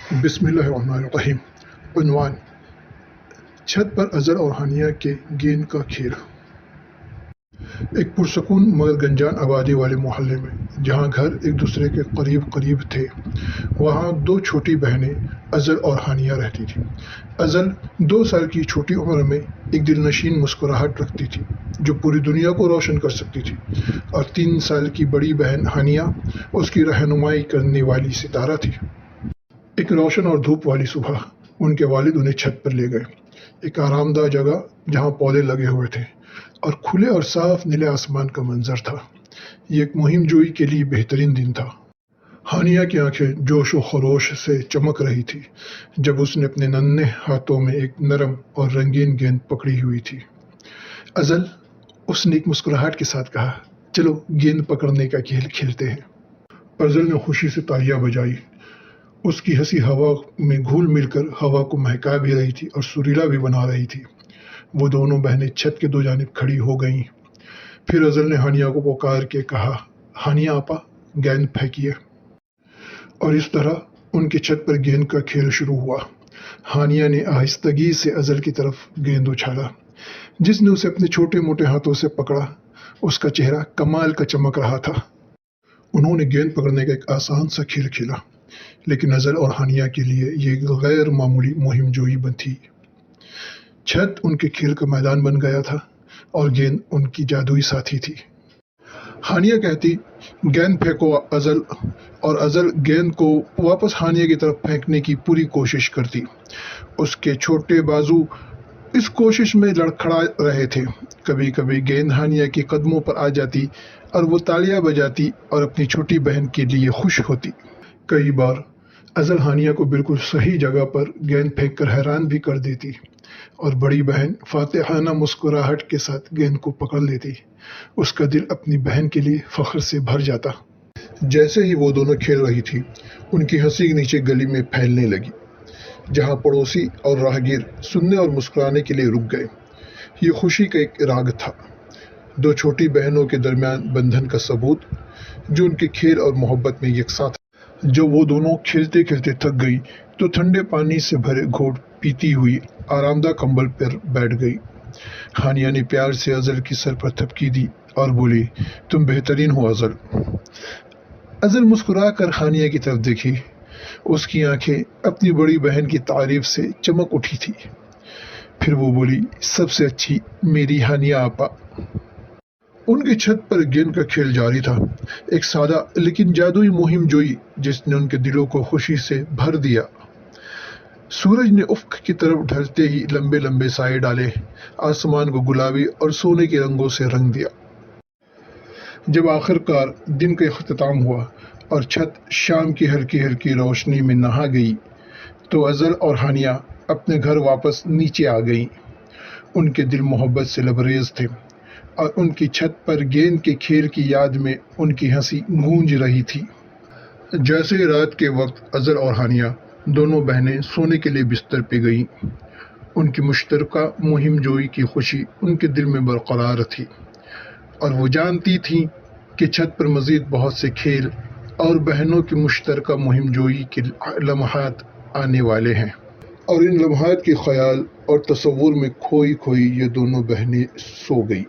बिस्मिल्लाहिर्रहमानिर्रहीम। उन्वान: छत पर अज़ल और हानिया के गेंद का खेल। एक पुरसकून मगर गंजान आबादी वाले मोहल्ले में, जहाँ घर एक दूसरे के करीब करीब थे, वहाँ दो छोटी बहनें अज़ल और हानिया रहती थीं। अज़ल 2 साल की छोटी उम्र में एक दिलनशीन मुस्कुराहट रखती थी जो पूरी दुनिया को रोशन कर सकती थी, और 3 साल की बड़ी बहन हानिया उसकी रहनुमाई करने वाली सितारा थी। एक रोशन और धूप वाली सुबह उनके वालिद उन्हें छत पर ले गए, एक आरामदाह जगह जहाँ पौधे लगे हुए थे और खुले और साफ नीले आसमान का मंजर था। ये एक मुहिम जोई के लिए बेहतरीन दिन था। हानिया की आंखें जोश व खरोश से चमक रही थी जब उसने अपने नन्हे हाथों में एक नरम और रंगीन गेंद पकड़ी हुई थी। अज़ल, उसने एक मुस्कुराहट के साथ कहा, चलो गेंद पकड़ने का खेल खेलते हैं। अज़ल ने खुशी से तालियां बजाई। उसकी हंसी हवा में घुल मिलकर हवा को महका भी रही थी और सुरीला भी बना रही थी। वो दोनों बहनें छत के 2 जानिब खड़ी हो गईं। फिर अज़ल ने हानिया को पुकार के कहा, हानिया आपा, गेंद फेंकिए। और इस तरह उनकी छत पर गेंद का खेल शुरू हुआ। हानिया ने आहिस्तगी से अज़ल की तरफ गेंद उछाला। जिसने उसे अपने छोटे मोटे हाथों से पकड़ा, उसका चेहरा कमाल का चमक रहा था। उन्होंने गेंद पकड़ने का एक आसान सा खेल खेला, लेकिन अज़ल और हानिया के लिए ये गैर मामूली मुहिम जोई थी। छत उनके खेल का मैदान बन गया था और गेंद उनकी जादुई साथी थी। हानिया कहती, गेंद फेंको अज़ल, और अज़ल गेंद को वापस हानिया की तरफ फेंकने की पूरी कोशिश करती। उसके छोटे बाजू इस कोशिश में लड़खड़ा रहे थे। कभी कभी गेंद हानिया के कदमों पर आ जाती और वो तालियां बजाती और अपनी छोटी बहन के लिए खुश होती। कई बार अज़ल हानिया को बिल्कुल सही जगह पर गेंद फेंककर हैरान भी कर देती और बड़ी बहन फातिहाना मुस्कुराहट के साथ गेंद को पकड़ लेती। उसका दिल अपनी बहन के लिए फख्र से भर जाता। जैसे ही वो दोनों खेल रही थी, उनकी हंसी नीचे गली में फैलने लगी, जहाँ पड़ोसी और राहगीर सुनने और मुस्कुराने के लिए रुक गए। ये खुशी का एक राग था, 2 छोटी बहनों के दरमियान बंधन का सबूत, जो उनके खेल और मोहब्बत में यकसा था। जब वो दोनों खेलते खेलते थक गई तो ठंडे पानी से भरे घोट पीती हुई आरामदाह कंबल पर बैठ गई। हानिया ने प्यार से अज़ल की सर पर थपकी दी और बोली, तुम बेहतरीन हो अज़ल। अज़ल मुस्कुरा कर हानिया की तरफ देखी। उसकी आंखें अपनी बड़ी बहन की तारीफ से चमक उठी थी। फिर वो बोली, सबसे अच्छी मेरी हानिया आपा। उनकी छत पर गेंद का खेल जारी था, एक सादा लेकिन जादुई मुहिम जोई जिसने उनके दिलों को खुशी से भर दिया। सूरज ने उफ़्क़ की तरफ ढलते ही लंबे लंबे साए डाले, आसमान को गुलाबी और सोने के रंगों से रंग दिया। जब आखिरकार दिन का इख्तिताम हुआ और छत शाम की हल्की हल्की रोशनी में नहा गई, तो अज़ल और हानिया अपने घर वापस नीचे आ गईं। उनके दिल मोहब्बत से लबरेज थे और उनकी छत पर गेंद के खेल की याद में उनकी हंसी गूंज रही थी। जैसे रात के वक्त अज़ल और हानिया दोनों बहनें सोने के लिए बिस्तर पे गईं, उनकी मुश्तरका मुहिम जोई की खुशी उनके दिल में बरकरार थी और वो जानती थीं कि छत पर मज़ीद बहुत से खेल और बहनों की मुश्तरका मुहिम जोई के लम्हात आने वाले हैं। और इन लम्हात के ख्याल और तसव्वुर में खोई खोई ये दोनों बहनें सो गई।